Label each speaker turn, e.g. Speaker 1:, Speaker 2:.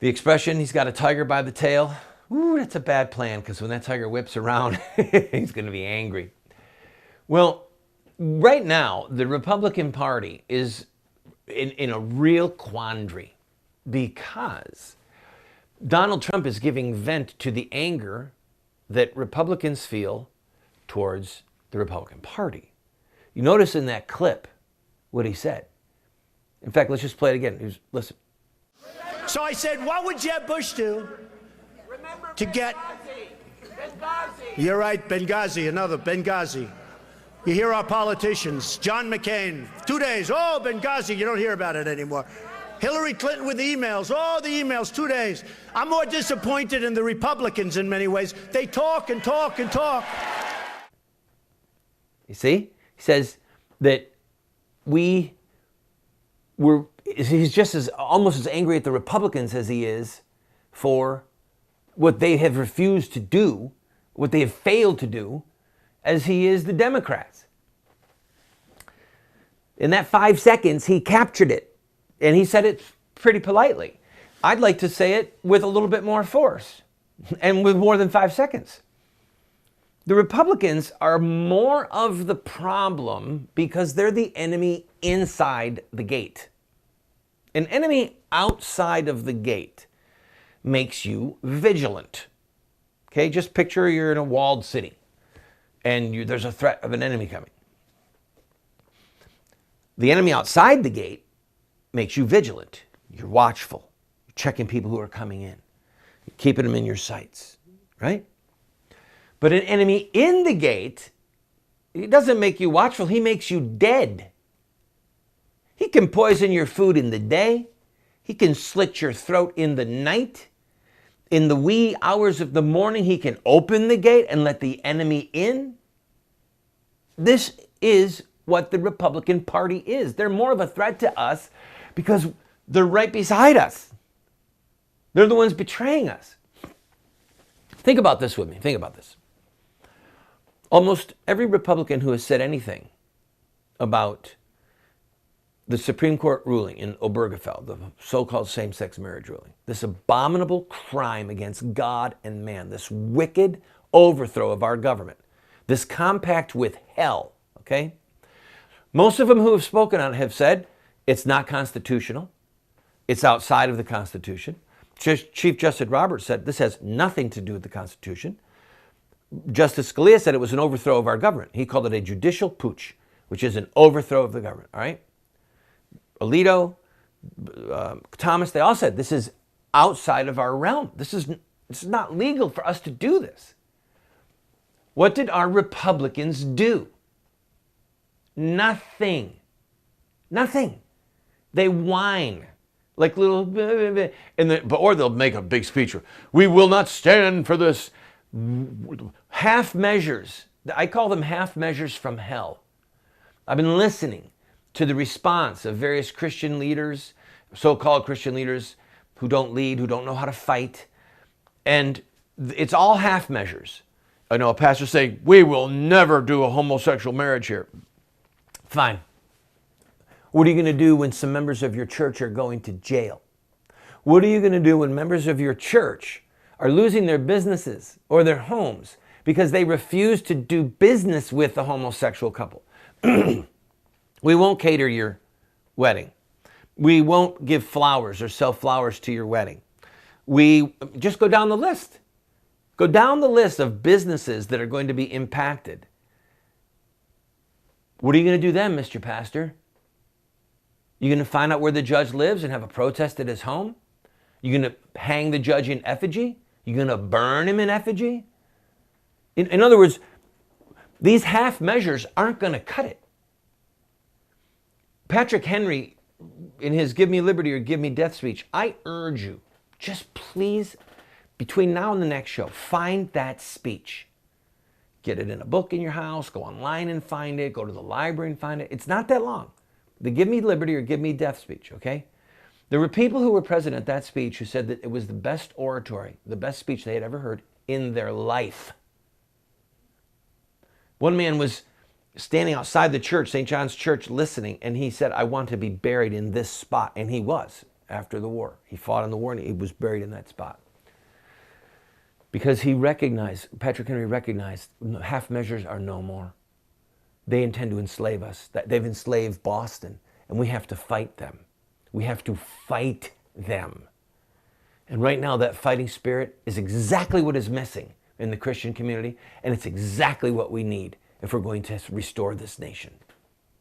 Speaker 1: The expression, he's got a tiger by the tail, ooh, that's a bad plan, because when that tiger whips around, he's going to be angry. Well, right now, the Republican Party is in a real quandary because Donald Trump is giving vent to the anger that Republicans feel towards the Republican Party. You notice in that clip what he said. In fact, let's just play it again. Listen.
Speaker 2: So I said, what would Jeb Bush do to get...
Speaker 3: Benghazi.
Speaker 2: You're right, Benghazi, another Benghazi. You hear our politicians, John McCain, 2 days, oh, Benghazi, you don't hear about it anymore. Hillary Clinton with the emails, oh, the emails, 2 days. I'm more disappointed in the Republicans in many ways. They talk and talk and talk.
Speaker 1: You see? He says that he's just almost as angry at the Republicans as he is for what they have refused to do, what they have failed to do, as he is the Democrats. In that 5 seconds, he captured it, and he said it pretty politely. I'd like to say it with a little bit more force and with more than 5 seconds. The Republicans are more of the problem because they're the enemy inside the gate. An enemy outside of the gate makes you vigilant. Okay, just picture you're in a walled city and there's a threat of an enemy coming. The enemy outside the gate makes you vigilant. You're watchful. You're checking people who are coming in. You're keeping them in your sights, right? But an enemy in the gate, he doesn't make you watchful. He makes you dead. He can poison your food in the day. He can slit your throat in the night. In the wee hours of the morning, he can open the gate and let the enemy in. This is what the Republican Party is. They're more of a threat to us because they're right beside us. They're the ones betraying us. Think about this with me. Think about this. Almost every Republican who has said anything about the Supreme Court ruling in Obergefell, the so-called same-sex marriage ruling, this abominable crime against God and man, this wicked overthrow of our government, this compact with hell, okay? Most of them who have spoken on it have said it's not constitutional. It's outside of the Constitution. Chief Justice Roberts said this has nothing to do with the Constitution. Justice Scalia said it was an overthrow of our government. He called it a judicial putsch, which is an overthrow of the government, all right? Alito, Thomas, they all said this is outside of our realm. This is not legal for us to do this. What did our Republicans do? Nothing. Nothing. They whine like little, or they'll make a big speech. We will not stand for this. Half measures. I call them half measures from hell. I've been listening to the response of various Christian leaders, so-called Christian leaders who don't lead, who don't know how to fight. And it's all half measures. I know a pastor saying, we will never do a homosexual marriage here. Fine. What are you going to do when some members of your church are going to jail? What are you going to do when members of your church are losing their businesses or their homes because they refuse to do business with the homosexual couple? We won't cater your wedding. We won't give flowers or sell flowers to your wedding. We just go down the list. Go down the list of businesses that are going to be impacted. What are you going to do then, Mr. Pastor? You going to find out where the judge lives and have a protest at his home? You going to hang the judge in effigy? You going to burn him in effigy? In other words, these half measures aren't going to cut it. Patrick Henry, in his Give Me Liberty or Give Me Death speech, I urge you, just please, between now and the next show, find that speech. Get it in a book in your house, go online and find it, go to the library and find it. It's not that long. The Give Me Liberty or Give Me Death speech, okay? There were people who were present at that speech who said that it was the best oratory, the best speech they had ever heard in their life. One man was standing outside the church, St. John's Church, listening, and he said, I want to be buried in this spot. And he was. after the war. He fought in the war and he was buried in that spot. Because he recognized, Patrick Henry recognized, half measures are no more. They intend to enslave us. They've enslaved Boston, and we have to fight them. We have to fight them. And right now, that fighting spirit is exactly what is missing in the Christian community, and it's exactly what we need if we're going to restore this nation.